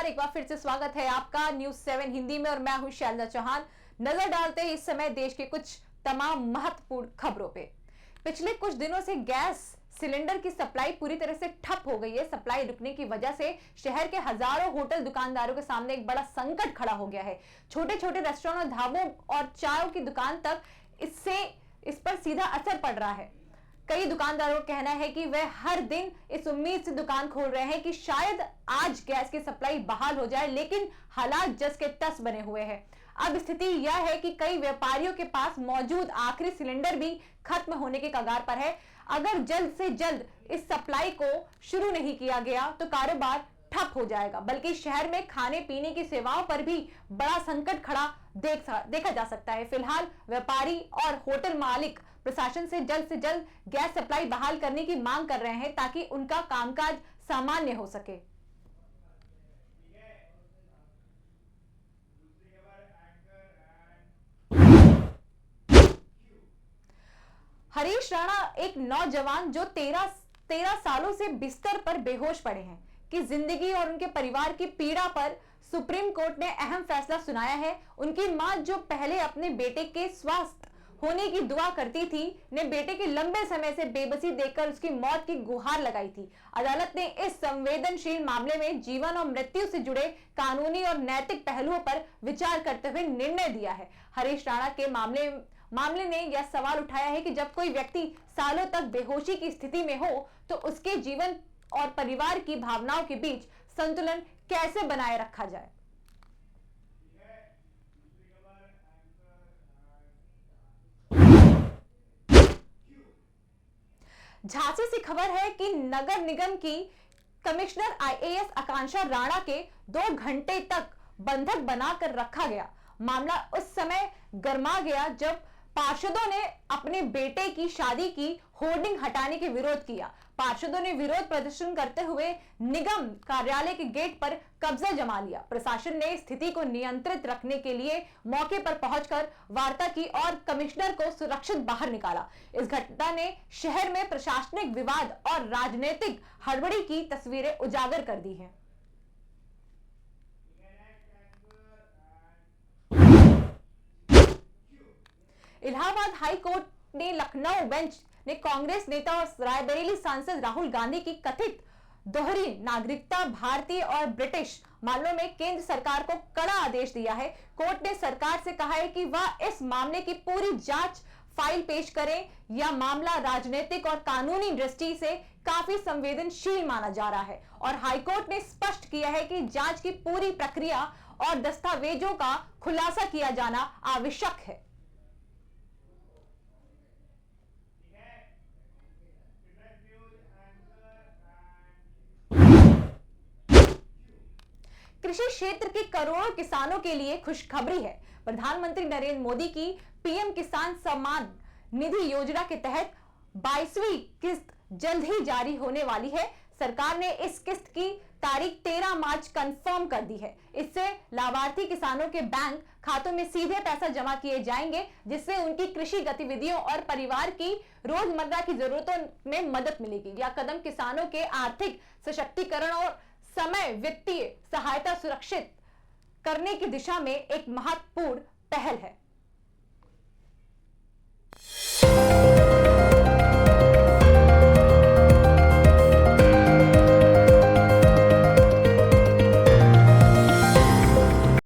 नमस्कार, एक बार फिर से स्वागत है आपका न्यूज 7 हिंदी में और मैं हूं शैलजा चौहान। नजर डालते हैं इस समय देश के कुछ तमाम महत्वपूर्ण खबरों पे। पिछले कुछ दिनों से गैस सिलेंडर की सप्लाई पूरी तरह से ठप हो गई है। सप्लाई रुकने की वजह से शहर के हजारों होटल दुकानदारों के सामने एक बड़ा संकट खड़ा हो गया है। छोटे छोटे रेस्टोरेंट, ढाबों और चायों की दुकान तक इस पर सीधा असर पड़ रहा है। कई दुकानदारों का कहना है कि वे हर दिन इस उम्मीद से दुकान खोल रहे हैं कि शायद आज गैस की सप्लाई बहाल हो जाए, लेकिन हालात जस के तस बने हुए हैं। अब स्थिति यह है कि कई व्यापारियों के पास मौजूद आखिरी सिलेंडर भी खत्म होने के कगार पर है। अगर जल्द से जल्द इस सप्लाई को शुरू नहीं किया गया तो कारोबार ठप हो जाएगा, बल्कि शहर में खाने पीने की सेवाओं पर भी बड़ा संकट खड़ा देखा जा सकता है। फिलहाल व्यापारी और होटल मालिक प्रशासन से जल्द गैस सप्लाई बहाल करने की मांग कर रहे हैं ताकि उनका कामकाज सामान्य हो सके। हरीश राणा एक नौजवान जो 13 सालों से बिस्तर पर बेहोश पड़े हैं कि जिंदगी और उनके परिवार की पीड़ा पर सुप्रीम कोर्ट ने अहम फैसला सुनाया है। उनकी मां, जो पहले अपने बेटे के स्वास्थ्य होने की दुआ करती थी, ने बेटे के लंबे समय से बेबसी देखकर उसकी मौत की गुहार लगाई थी। अदालत ने इस संवेदनशील मामले में जीवन और मृत्यु से जुड़े कानूनी और नैतिक पहलुओं पर विचार करते हुए निर्णय दिया है। हरीश राणा के मामले ने यह सवाल उठाया है कि जब कोई व्यक्ति सालों तक बेहोशी की स्थिति में हो तो उसके जीवन और परिवार की भावनाओं के बीच संतुलन कैसे बनाए रखा जाए। झांसी से खबर है कि नगर निगम की कमिश्नर आईएएस आकांक्षा राणा के 2 घंटे तक बंधक बनाकर रखा गया। मामला उस समय गर्मा गया जब पार्षदों ने अपने बेटे की शादी की होर्डिंग हटाने के विरोध किया। पार्षदों ने विरोध प्रदर्शन करते हुए निगम कार्यालय के गेट पर कब्जा जमा लिया। प्रशासन ने स्थिति को नियंत्रित रखने के लिए मौके पर पहुंचकर वार्ता की और कमिश्नर को सुरक्षित बाहर निकाला। इस घटना ने शहर में प्रशासनिक विवाद और राजनीतिक हड़बड़ी की तस्वीरें उजागर कर दी हैं। इलाहाबाद हाई कोर्ट ने लखनऊ बेंच ने कांग्रेस नेता और रायबरेली सांसद राहुल गांधी की कथित दोहरी नागरिकता, भारतीय और ब्रिटिश मामलों में केंद्र सरकार को कड़ा आदेश दिया है। कोर्ट ने सरकार से कहा है कि वह इस मामले की पूरी जांच फाइल पेश करे। यह मामला राजनीतिक और कानूनी दृष्टि से काफी संवेदनशील माना जा रहा है और हाईकोर्ट ने स्पष्ट किया है कि जांच की पूरी प्रक्रिया और दस्तावेजों का खुलासा किया जाना आवश्यक है। कृषि क्षेत्र के करोड़ों किसानों के लिए खुशखबरी है। प्रधानमंत्री नरेंद्र मोदी की पीएम किसान सम्मान निधि योजना के तहत 22वीं किस्त जल्द ही जारी होने वाली है। सरकार ने इस किस्त की तारीख 13 मार्च कंफर्म कर दी है। इससे लाभार्थी किसानों के बैंक खातों में सीधे पैसा जमा किए जाएंगे, जिससे उनकी कृषि गतिविधियों और परिवार की रोजमर्रा की जरूरतों में मदद मिलेगी। यह कदम किसानों के आर्थिक सशक्तिकरण और समय वित्तीय सहायता सुरक्षित करने की दिशा में एक महत्वपूर्ण